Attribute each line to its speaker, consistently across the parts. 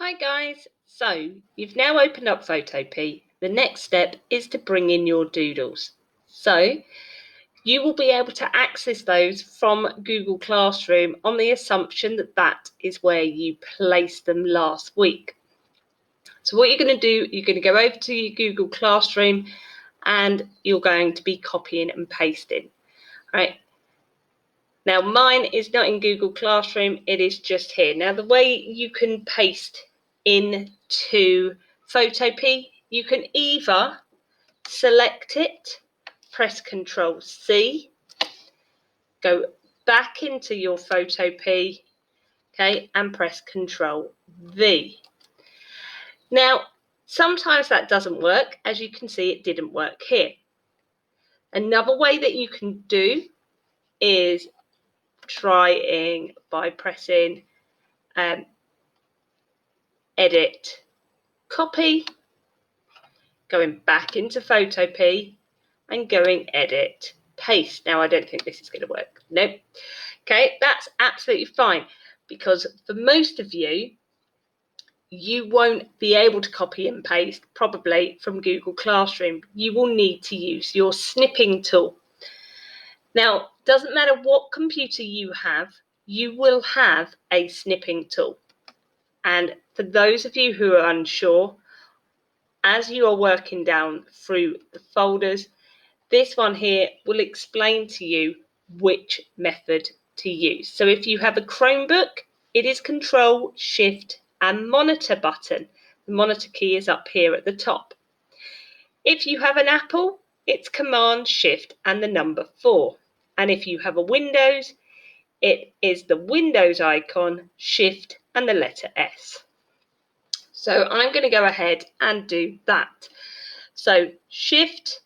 Speaker 1: Hi guys, so you've now opened up photopea. The next step is to bring in your doodles. So you will be able to access those from Google Classroom on the assumption that that is where you placed them last week. So what you're going to do, you're going to go over to your Google Classroom and you're going to be copying and pasting. Right. Now mine is not in Google Classroom, it is just here. Now the way you can paste into photopea, you can either select it, press Ctrl C, go back into your photopea, okay, and press Ctrl V. Now sometimes that doesn't work. As you can see, it didn't work here. Another way that you can do is trying by pressing edit, copy, going back into photopea and going edit, paste. Now I don't think this is going to work. Nope. Okay, that's absolutely fine because for most of you, you won't be able to copy and paste probably from Google Classroom. You will need to use your snipping tool. Now, doesn't matter what computer you have, you will have a snipping tool. And for those of you who are unsure, as you are working down through the folders, this one here will explain to you which method to use. So if you have a Chromebook, it is Control, Shift and Monitor button. The monitor key is up here at the top. If you have an Apple, it's Command, Shift and the number 4. And if you have a Windows, it is the Windows icon, Shift and the letter S. So I'm going to go ahead and do that. So Shift,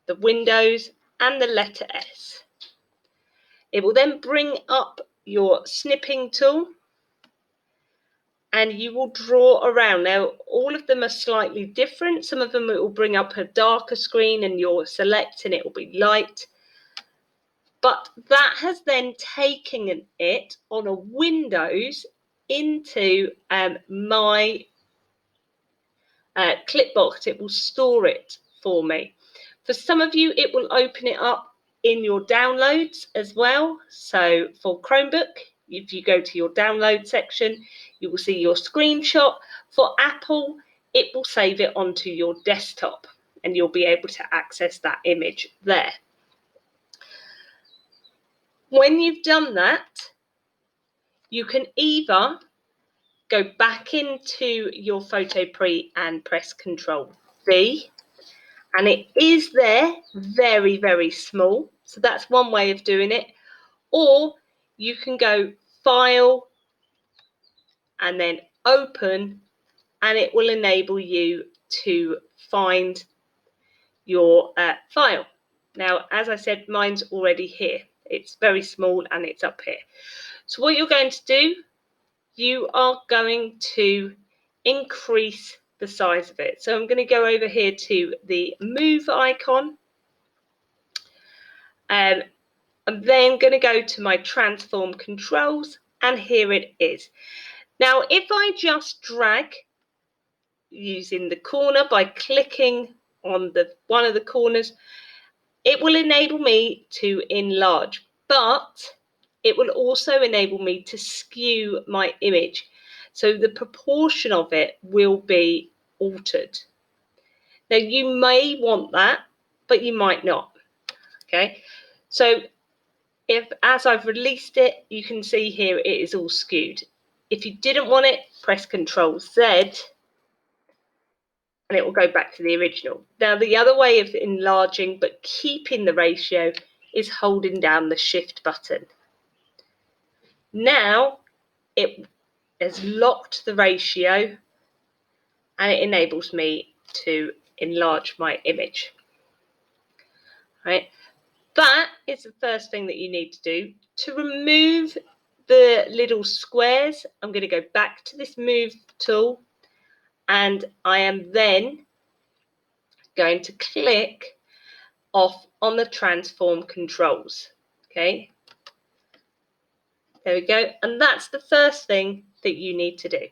Speaker 1: the Windows and the letter S. It will then bring up your snipping tool and you will draw around. Now all of them are slightly different. Some of them it will bring up a darker screen and you'll select and it will be light. But that has then taken it on a Windows into my clipboard. It will store it for me. For some of you, it will open it up in your downloads as well. So for Chromebook, if you go to your download section, you will see your screenshot. For Apple, it will save it onto your desktop and you'll be able to access that image there. When you've done that, you can either go back into your photopea and press Ctrl V, and it is there very, very small. So that's one way of doing it. Or you can go File and then Open, and it will enable you to find your file. Now, as I said, mine's already here. It's very small and it's up here. So what you're going to do, you are going to increase the size of it. So I'm going to go over here to the move icon. I'm then going to go to my transform controls, and here it is. Now, if I just drag using the corner by clicking on one of the corners, it will enable me to enlarge, but it will also enable me to skew my image. So the proportion of it will be altered. Now you may want that, but you might not. Okay, so as I've released it, you can see here it is all skewed. If you didn't want it, press Ctrl Z and it will go back to the original. Now the other way of enlarging but keeping the ratio is holding down the Shift button. Now it has locked the ratio and it enables me to enlarge my image. Right? That is the first thing that you need to do. To remove the little squares, I'm going to go back to this move tool and I am then going to click off on the transform controls. Okay, there we go. And that's the first thing that you need to do.